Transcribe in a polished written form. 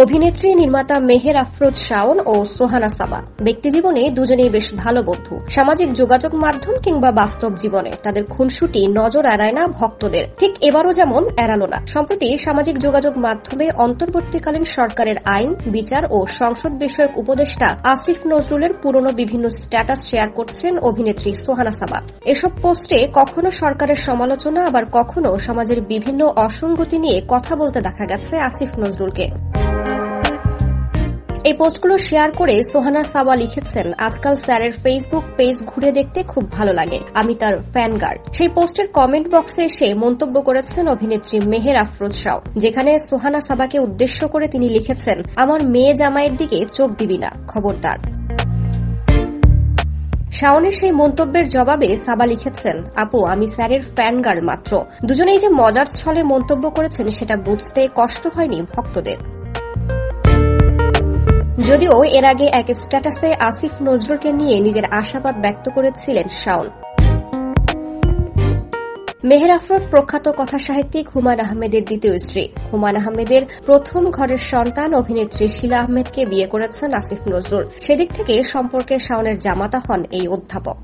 অভিনেত্রী নির্মাতা মেহের আফরোজ শাওন ও সোহানা সাবা ব্যক্তিজীবনে দুজনেই বেশ ভালো বন্ধু। সামাজিক যোগাযোগ মাধ্যম কিংবা বাস্তব জীবনে তাদের খুনসুটি নজর এড়ায় না ভক্তদের, ঠিক এবারও যেমন এড়ালো না। সম্প্রতি সামাজিক যোগাযোগ মাধ্যমে অন্তর্বর্তীকালীন সরকারের আইন, বিচার ও সংসদ বিষয়ক উপদেষ্টা আসিফ নজরুলের পুরনো বিভিন্ন স্ট্যাটাস শেয়ার করছেন অভিনেত্রী সোহানা সাবা। এসব পোস্টে কখনো সরকারের সমালোচনা, আবার কখনো সমাজের বিভিন্ন অসঙ্গতি নিয়ে কথা বলতে দেখা গেছে আসিফ নজরুলকে। এই পোস্টগুলো শেয়ার করে সোহানা সাবা লিখেছেন, আজকাল স্যারের ফেসবুক পেজ ঘুরে দেখতে খুব ভালো লাগে, আমি তার ফ্যান গার্ড। সেই পোস্টের কমেন্ট বক্সে এসে মন্তব্য করেছেন অভিনেত্রী মেহের আফরোজ শাওন, যেখানে সোহানা সাবাকে উদ্দেশ্য করে তিনি লিখেছেন, আমার মেয়ে জামাইয়ের দিকে চোখ দিবি না, খবরদার। শাওনের সেই মন্তব্যের জবাবে সাবা লিখেছেন, আপু আমি স্যারের ফ্যান গার্ল মাত্র। দুজনেই যে মজার ছলে মন্তব্য করেছেন সেটা বুঝতে কষ্ট হয়নি ভক্তদের। যদিও এর আগে এক স্ট্যাটাসে আসিফ নজরুলকে নিয়ে নিজের আশাবাদ ব্যক্ত করেছিলেন শাওন। মেহের আফরোজ প্রখ্যাত কথাসাহিত্যিক হুমায়ূন আহমেদের দ্বিতীয় স্ত্রী। হুমায়ূন আহমেদের প্রথম ঘরের সন্তান অভিনেত্রী শিলা আহমেদকে বিয়ে করেছেন আসিফ নজরুল। সেদিক থেকে সম্পর্কে শাওনের জামাতা হন এই অধ্যাপক।